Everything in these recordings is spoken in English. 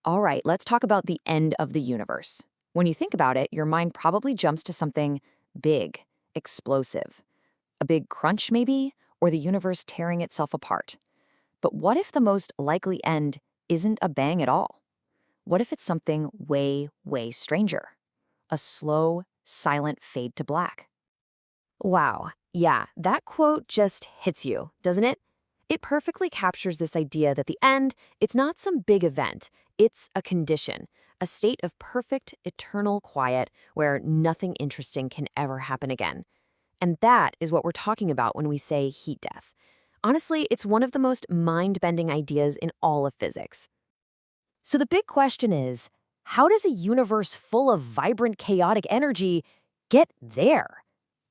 All right, let's talk about the end of the universe. When you think about it, your mind probably jumps to something big, explosive. A big crunch, maybe, or the universe tearing itself apart. But what if the most likely end isn't a bang at all? What if it's something way, way stranger? A slow, silent fade to black. Wow, yeah, that quote just hits you, doesn't it? It perfectly captures this idea that the end, it's not some big event, it's a condition, a state of perfect, eternal quiet where nothing interesting can ever happen again. And that is what we're talking about when we say heat death. Honestly, it's one of the most mind-bending ideas in all of physics. So the big question is, how does a universe full of vibrant, chaotic energy get there?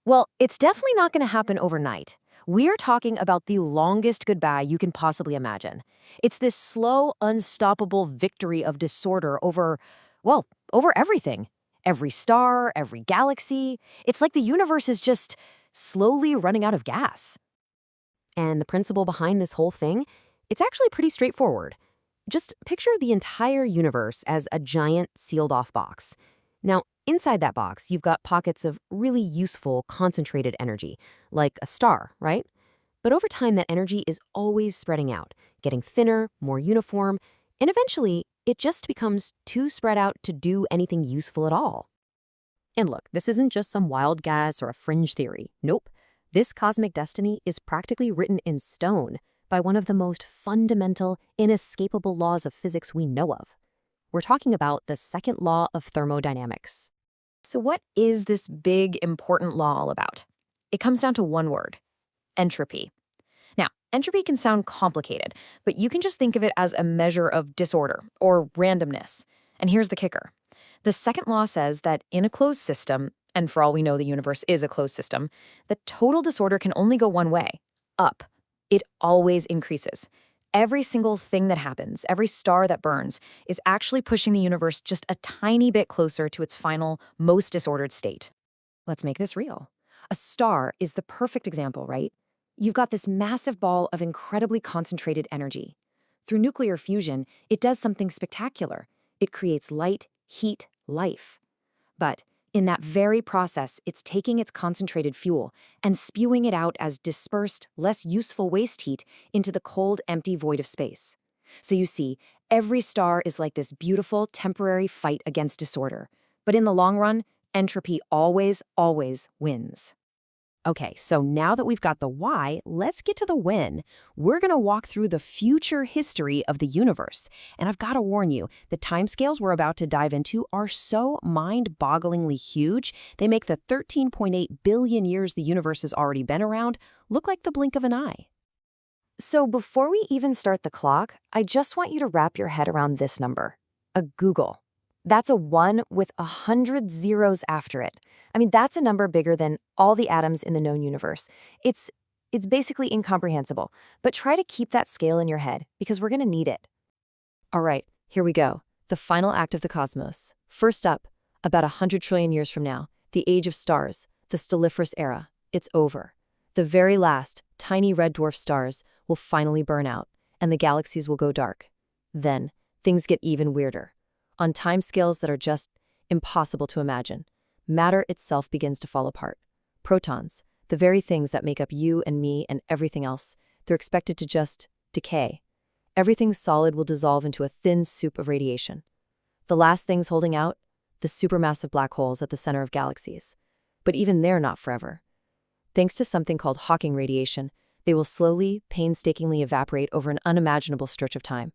Well, it's definitely not going to happen overnight. We're talking about the longest goodbye you can possibly imagine. It's this slow, unstoppable victory of disorder over, well, over everything. Every star, every galaxy. It's like the universe is just slowly running out of gas. And the principle behind this whole thing, it's actually pretty straightforward. Just picture the entire universe as a giant sealed-off box. Now, inside that box, you've got pockets of really useful, concentrated energy, like a star, right? But over time, that energy is always spreading out, getting thinner, more uniform, and eventually, it just becomes too spread out to do anything useful at all. And look, this isn't just some wild guess or a fringe theory. Nope. This cosmic destiny is practically written in stone by one of the most fundamental, inescapable laws of physics we know of. We're talking about the second law of thermodynamics. So what is this big, important law all about? It comes down to one word: entropy. Now, entropy can sound complicated, but you can just think of it as a measure of disorder or randomness. And here's the kicker. The second law says that in a closed system, and for all we know the universe is a closed system, the total disorder can only go one way: up. It always increases. Every single thing that happens, every star that burns, is actually pushing the universe just a tiny bit closer to its final, most disordered state. Let's make this real. A star is the perfect example, right? You've got this massive ball of incredibly concentrated energy. Through nuclear fusion, it does something spectacular. It creates light, heat, life. But in that very process, it's taking its concentrated fuel and spewing it out as dispersed, less useful waste heat into the cold, empty void of space. So you see, every star is like this beautiful, temporary fight against disorder. But in the long run, entropy always, always wins. Okay, so now that we've got the why, let's get to the when. We're going to walk through the future history of the universe. And I've got to warn you, the timescales we're about to dive into are so mind-bogglingly huge, they make the 13.8 billion years the universe has already been around look like the blink of an eye. So before we even start the clock, I just want you to wrap your head around this number: a googol. That's a 1 with 100 zeros after it. I mean, that's a number bigger than all the atoms in the known universe. It's basically incomprehensible, but try to keep that scale in your head because we're going to need it. All right, here we go. The final act of the cosmos. First up, about 100 trillion years from now, the age of stars, the stelliferous era. It's over. The very last, tiny red dwarf stars will finally burn out, and the galaxies will go dark. Then, things get even weirder. On timescales that are just impossible to imagine, matter itself begins to fall apart. Protons, the very things that make up you and me and everything else, they're expected to just decay. Everything solid will dissolve into a thin soup of radiation. The last things holding out? The supermassive black holes at the center of galaxies. But even they're not forever. Thanks to something called Hawking radiation, they will slowly, painstakingly evaporate over an unimaginable stretch of time,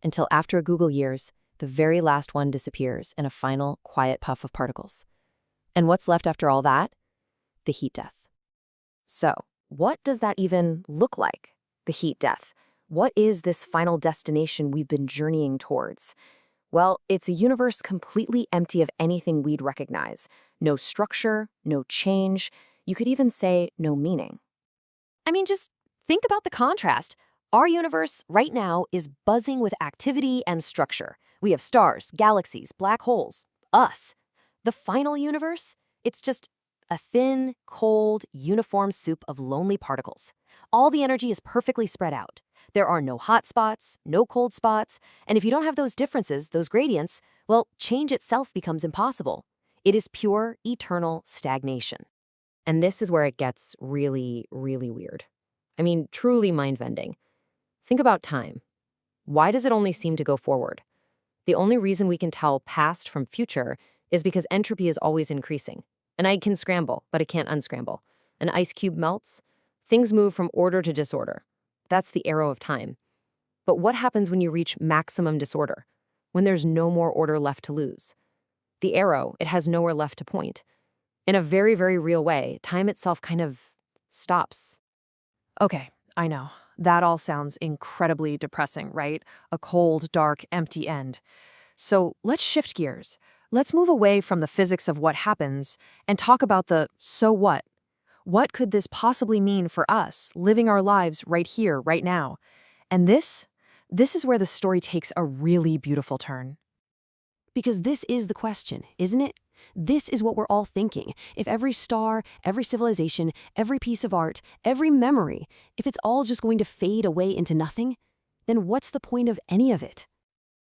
until after a googol years, the very last one disappears in a final, quiet puff of particles. And what's left after all that? The heat death. So, what does that even look like? The heat death. What is this final destination we've been journeying towards? Well, it's a universe completely empty of anything we'd recognize. No structure, no change. You could even say no meaning. I mean, just think about the contrast. Our universe right now is buzzing with activity and structure. We have stars, galaxies, black holes, us. The final universe, it's just A thin, cold, uniform soup of lonely particles. All the energy is perfectly spread out. There are no hot spots, no cold spots, and if you don't have those differences, those gradients, well, change itself becomes impossible. It is pure, eternal stagnation. And this is where it gets really, really weird. I mean, truly mind-bending. Think about time. Why does it only seem to go forward? The only reason we can tell past from future is because entropy is always increasing. An egg can scramble, but it can't unscramble. An ice cube melts. Things move from order to disorder. That's the arrow of time. But what happens when you reach maximum disorder? When there's no more order left to lose? The arrow, it has nowhere left to point. In a very, very real way, time itself kind of stops. Okay, I know. That all sounds incredibly depressing, right? A cold, dark, empty end. So let's shift gears. Let's move away from the physics of what happens and talk about the so what. What could this possibly mean for us, living our lives right here, right now? And this is where the story takes a really beautiful turn. Because this is the question, isn't it? This is what we're all thinking. If every star, every civilization, every piece of art, every memory, if it's all just going to fade away into nothing, then what's the point of any of it?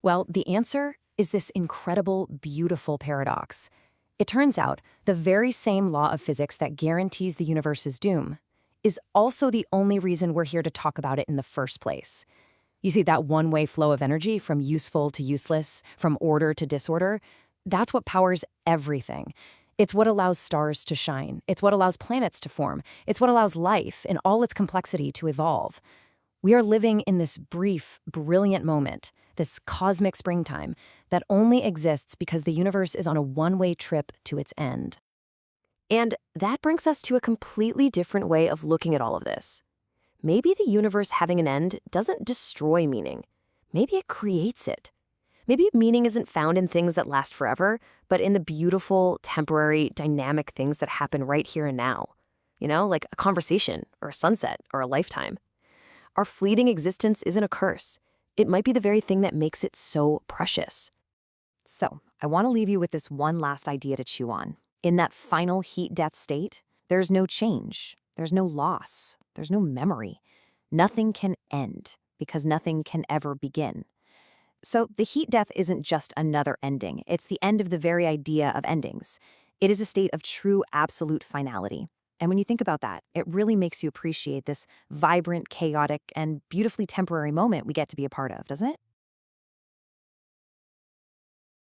Well, the answer is this incredible, beautiful paradox. It turns out the very same law of physics that guarantees the universe's doom is also the only reason we're here to talk about it in the first place. You see, that one-way flow of energy from useful to useless, from order to disorder, that's what powers everything. It's what allows stars to shine. It's what allows planets to form. It's what allows life in all its complexity to evolve. We are living in this brief, brilliant moment, this cosmic springtime, that only exists because the universe is on a one-way trip to its end. And that brings us to a completely different way of looking at all of this. Maybe the universe having an end doesn't destroy meaning. Maybe it creates it. Maybe meaning isn't found in things that last forever, but in the beautiful, temporary, dynamic things that happen right here and now. You know, like a conversation, or a sunset, or a lifetime. Our fleeting existence isn't a curse. It might be the very thing that makes it so precious. So, I want to leave you with this one last idea to chew on. In that final heat-death state, there's no change, there's no loss, there's no memory. Nothing can end, because nothing can ever begin. So the heat death isn't just another ending. It's the end of the very idea of endings. It is a state of true absolute finality. And when you think about that, it really makes you appreciate this vibrant, chaotic, and beautifully temporary moment we get to be a part of, doesn't it?